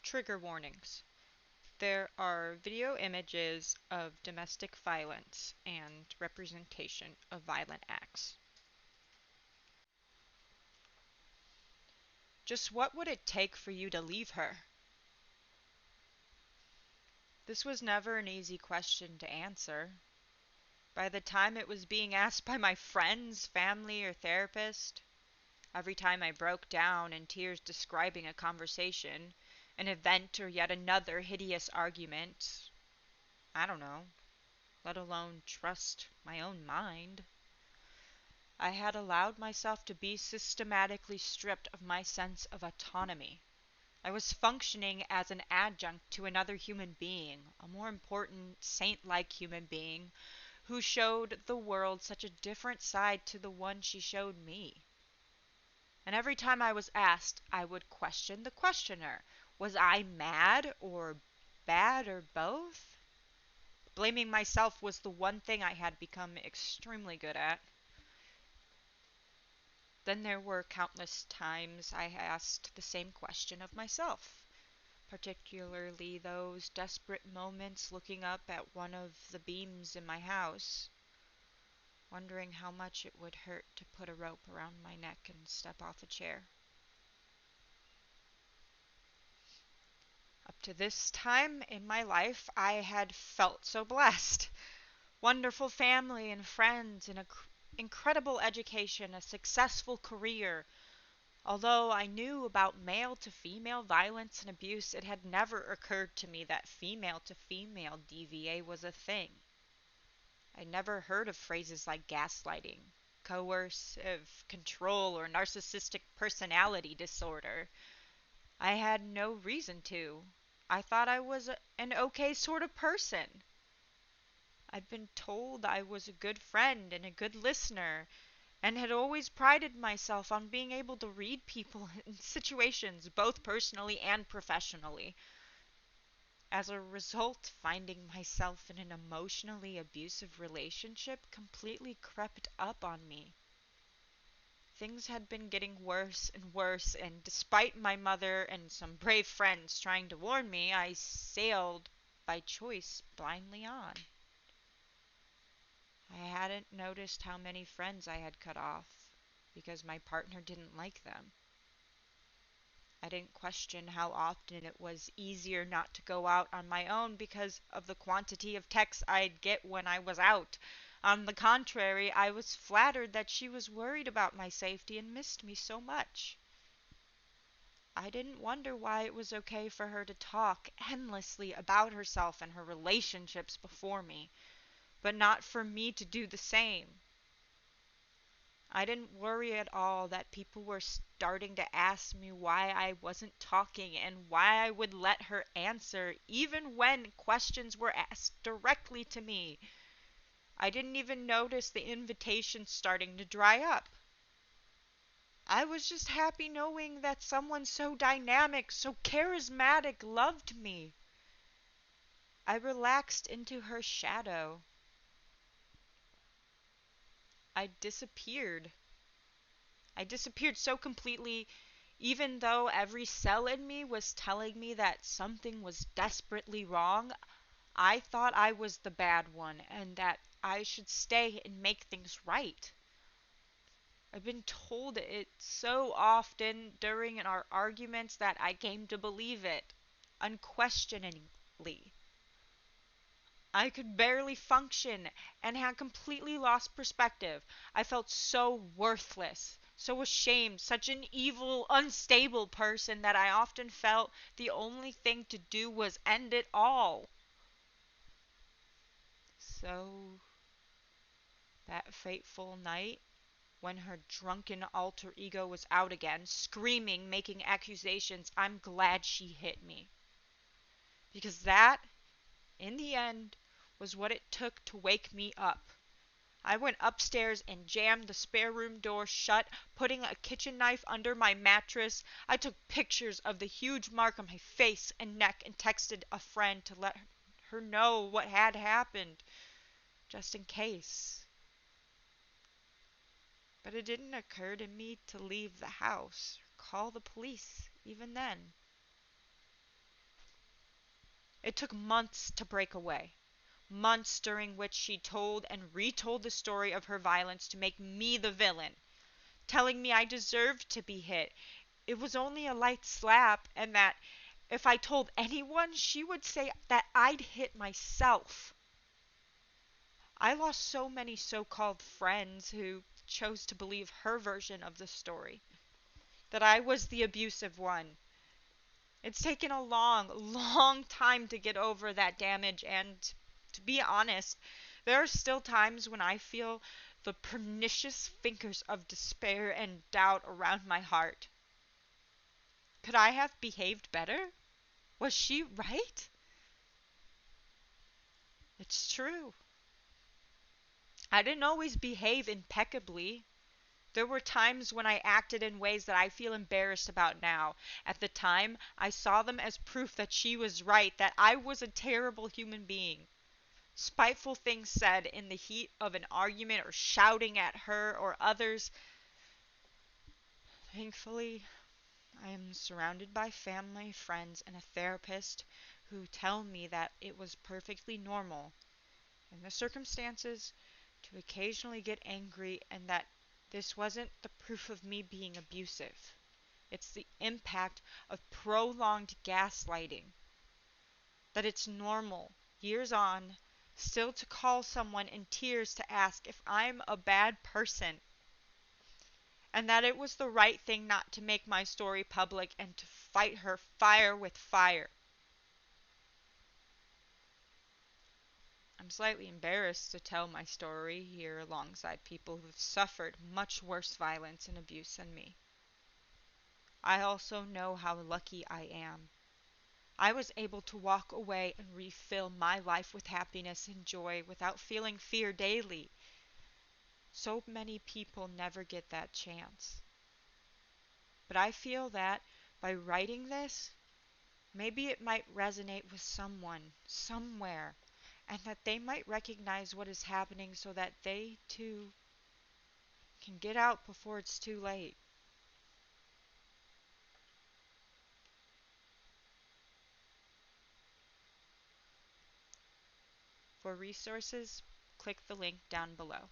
Trigger warnings. There are video images of domestic violence and representation of violent acts. Just what would it take for you to leave her? This was never an easy question to answer. By the time it was being asked by my friends, family, or therapist, every time I broke down in tears describing a conversation, an event, or yet another hideous argument, I don't know, let alone trust my own mind, I had allowed myself to be systematically stripped of my sense of autonomy. I was functioning as an adjunct to another human being, a more important, saint-like human being, who showed the world such a different side to the one she showed me. And every time I was asked, I would question the questioner. Was I mad or bad or both? Blaming myself was the one thing I had become extremely good at. Then there were countless times I asked the same question of myself, particularly those desperate moments looking up at one of the beams in my house, wondering how much it would hurt to put a rope around my neck and step off a chair. Up to this time in my life, I had felt so blessed. Wonderful family and friends, an incredible education, a successful career. Although I knew about male to female violence and abuse, it had never occurred to me that female to female DVA was a thing. I'd never heard of phrases like gaslighting, coercive control, or narcissistic personality disorder. I had no reason to. I thought I was an okay sort of person. I'd been told I was a good friend and a good listener, and had always prided myself on being able to read people in situations, both personally and professionally. As a result, finding myself in an emotionally abusive relationship completely crept up on me. Things had been getting worse and worse, and despite my mother and some brave friends trying to warn me, I sailed by choice blindly on. I hadn't noticed how many friends I had cut off because my partner didn't like them. I didn't question how often it was easier not to go out on my own because of the quantity of texts I'd get when I was out. On the contrary, I was flattered that she was worried about my safety and missed me so much. I didn't wonder why it was okay for her to talk endlessly about herself and her relationships before me, but not for me to do the same. I didn't worry at all that people were starting to ask me why I wasn't talking and why I would let her answer, even when questions were asked directly to me. I didn't even notice the invitations starting to dry up. I was just happy knowing that someone so dynamic, so charismatic loved me. I relaxed into her shadow. I disappeared. I disappeared so completely, even though every cell in me was telling me that something was desperately wrong. I thought I was the bad one and that I should stay and make things right. I've been told it so often during our arguments that I came to believe it, unquestioningly. I could barely function and had completely lost perspective. I felt so worthless, so ashamed, such an evil, unstable person that I often felt the only thing to do was end it all. So, that fateful night, when her drunken alter ego was out again, screaming, making accusations, I'm glad she hit me. Because that, in the end, was what it took to wake me up. I went upstairs and jammed the spare room door shut, putting a kitchen knife under my mattress. I took pictures of the huge mark on my face and neck and texted a friend to let her know what had happened, just in case. But it didn't occur to me to leave the house or call the police even then. It took months to break away. Months during which she told and retold the story of her violence to make me the villain, telling me I deserved to be hit. It was only a light slap, and that if I told anyone, she would say that I'd hit myself. I lost so many so called friends who chose to believe her version of the story, that I was the abusive one. It's taken a long, long time to get over that damage, and to be honest, there are still times when I feel the pernicious fingers of despair and doubt around my heart. Could I have behaved better? Was she right? It's true. I didn't always behave impeccably. There were times when I acted in ways that I feel embarrassed about now. At the time, I saw them as proof that she was right, that I was a terrible human being. Spiteful things said in the heat of an argument or shouting at her or others. Thankfully, I am surrounded by family, friends, and a therapist who tell me that it was perfectly normal in the circumstances to occasionally get angry, and that this wasn't the proof of me being abusive. It's the impact of prolonged gaslighting. That it's normal, years on, still to call someone in tears to ask if I'm a bad person. And that it was the right thing not to make my story public and to fight her fire with fire. I'm slightly embarrassed to tell my story here alongside people who've suffered much worse violence and abuse than me. I also know how lucky I am. I was able to walk away and refill my life with happiness and joy without feeling fear daily. So many people never get that chance. But I feel that by writing this, maybe it might resonate with someone, somewhere, and that they might recognize what is happening so that they too can get out before it's too late. For resources, click the link down below.